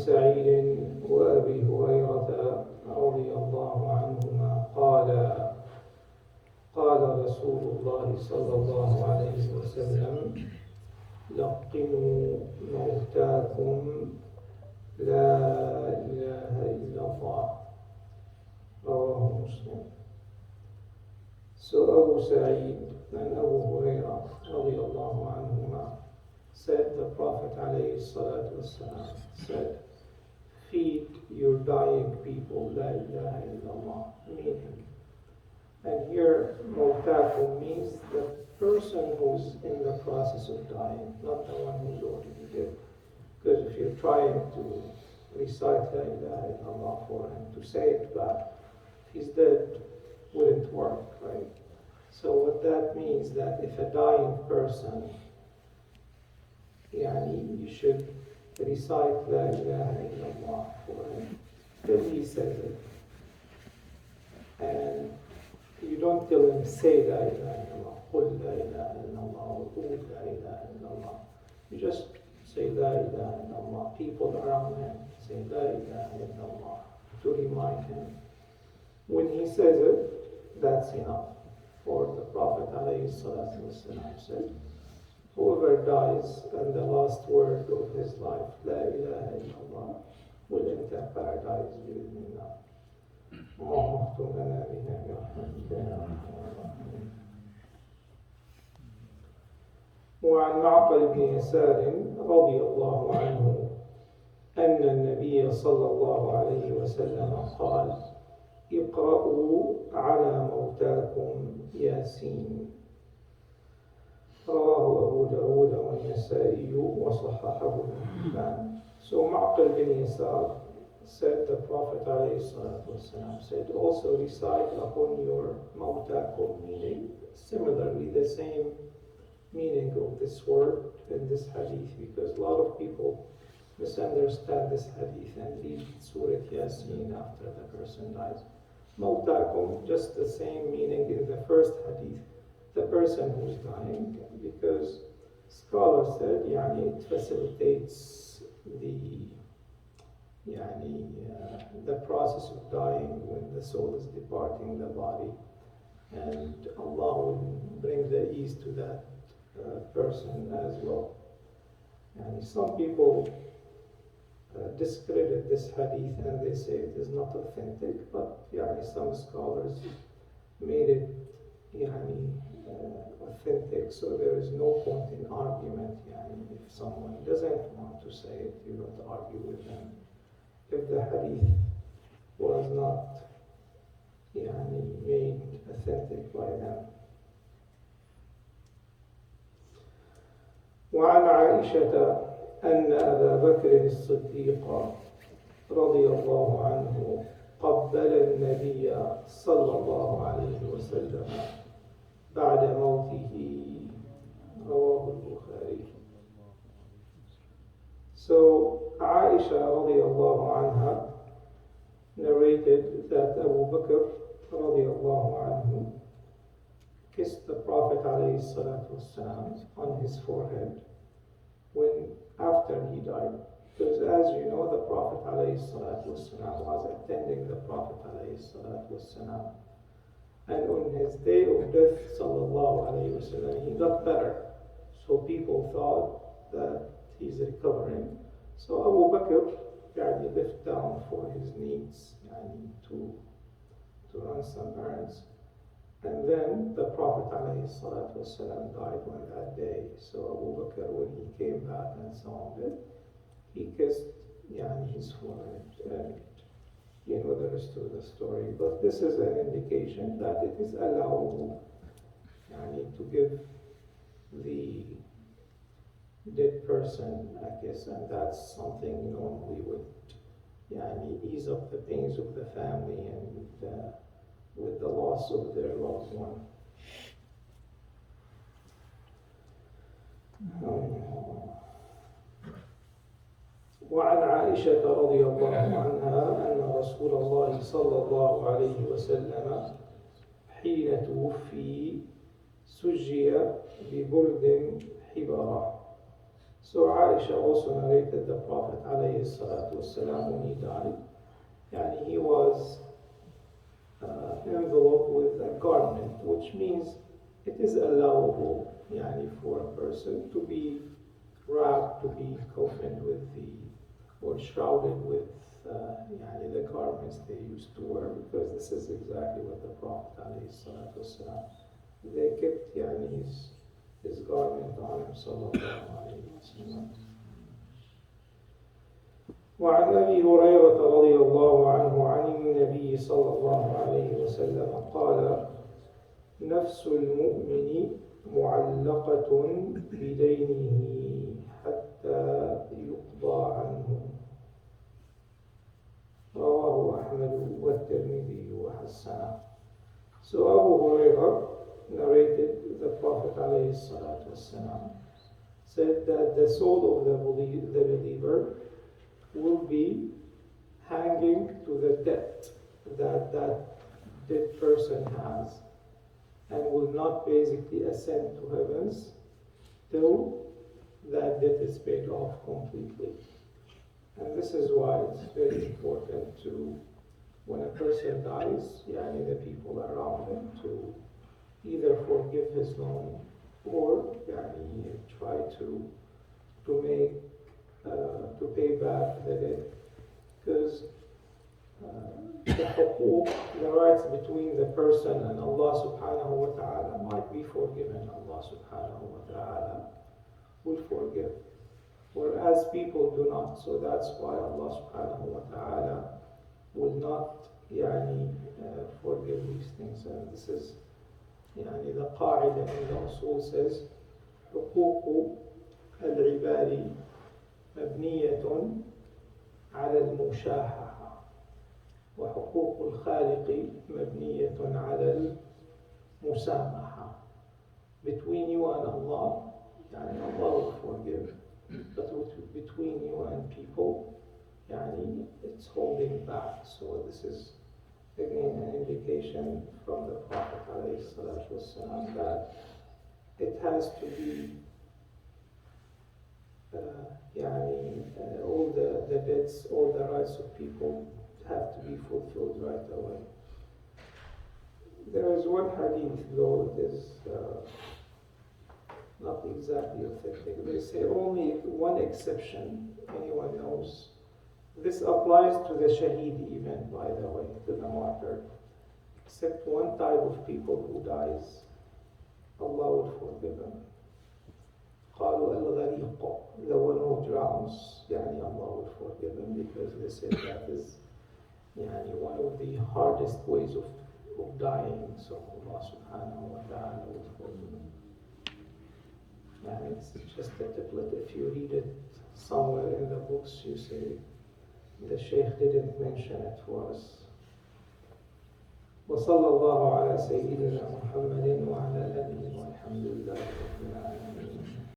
سعيد وأبي هريرة رضي الله عنهما قال رسول الله صلى الله عليه وسلم لقنوا موتاكم لا إله إلا الله رواه مسلم. So Abu Sa'id and Abu Hurairah radiallahu anhuma said, the Prophet alayhi salatu wasalam said, feed your dying people la ilaha illallah, meaning. And here mawtakum means the person who's in the process of dying, not the one who's already dead. Because if you're trying to recite la ilaha illallah for him to say it back, if he's dead, wouldn't work, right? So what that means that if a dying person, you should recite la ilaha illallah for him till he says it. And you don't tell him say la ilaha illallah, qul la ilaha illallah, or qul la ilaha illallah. You just say la ilaha illallah. People around him say la ilaha illallah to remind him. When he says it, that's enough. For the Prophet ﷺ said, whoever dies and the last word of his life, la ilaha illallah, will enter paradise bi'idhnillah. وعن معقل بن يسار رضي الله عنه أن النبي صلى الله عليه وسلم قال اقرأوا على موتاكم ياسين رواه أبو داود والنسائي وصححه ابن حبان. So معقل بن يسار said, the Prophet ﷺ said, also recite upon your mawtakum, meaning similarly the same meaning of this word in this hadith, because a lot of people misunderstand this hadith and read Surah Yasin after the person dies. Mawtakum, just the same meaning in the first hadith, the person who's dying, because scholars said it facilitates the process of dying when the soul is departing the body, and Allah will bring the ease to that person as well. And some people discredit this hadith and they say it is not authentic, but some scholars made it authentic, so there is no point in argument. If someone doesn't want to say it, you don't argue with them. If the hadith was not made authentic by them. وعن عائشة أن أبا بكر الصديق رضي الله عنه قبل النبي صلى الله عليه وسلم بعد موته رواه البخاري. So Aisha radiallahu anha narrated that Abu Bakr radiallahu anhu kissed the Prophet alayhi salatu wasalam on his forehead after he died. Because as you know, the Prophet alayhi salatu wasalam was attending the Prophet alayhi salatu wasalam. And on his day of death, sallallahu alayhi wasallam, he got better. So people thought that he's recovering. So Abu Bakr left down for his needs to run some errands. And then the Prophet ﷺ died on that day. So Abu Bakr, when he came back and saw him, he kissed his forehead. And the rest of the story. But this is an indication that it is allowable to give the dead person a kiss, and that's something normally would ease up the pains of the family and with the loss of their loved one. وعن عائشة رضي الله عنها أن رسول الله صلى الله عليه وسلم حين توفي سجي ببرد حبرة. So Aisha also narrated the Prophet ﷺ when he died, and he was enveloped with a garment, which means it is allowable for a person to be wrapped, to be coffined with or shrouded with the garments they used to wear, because this is exactly what the Prophet ﷺ, they kept his garment on him sallallahu alayhi wa sallam. وعن أبي هريرة رضي الله عنه عن النبي صلى الله عليه وسلم قال: نفس المؤمن معلقة بدينه حتى يقضى عنه. رواه أحمد والترمذي وحسنه. So Abu Hurairah narrated the Prophet ﷺ said that the soul of the believer will be hanging to the debt that dead person has, and will not basically ascend to heavens till that debt is paid off completely. And this is why it's very important to, when a person dies, the people around him to either forgive his loan or try to make to pay back the debt, because the rights between the person and Allah subhanahu wa ta'ala might be forgiven. Allah subhanahu wa ta'ala will forgive, whereas people do not. So that's why Allah subhanahu wa ta'ala will not forgive these things. And this is the qaida in the usul says حقوق العباد مبنية على المشاحة وحقوق الخالق مبنية على المسامحة. Between you and Allah, Allah will forgive, but between you and people, it's holding back. So this is again an indication from the Prophet ﷺ that it has to be all the debts, all the rights of people have to be fulfilled right away. There is one hadith, though it is not exactly authentic. They say only one exception, anyone knows. This applies to the shaheed even, by the way, to the martyr. Except one type of people who dies, Allah will forgive them. قالوا الغريق, the one who drowns, Allah will forgive him, because they said that is one of the hardest ways of dying. So Allah subhanahu wa ta'ala will forgive him. It's just a tablet. If you read it somewhere in the books, you say the Shaykh didn't mention it for us. وصلى الله على سيدنا محمد وعلى آله والحمد لله رب العالمين.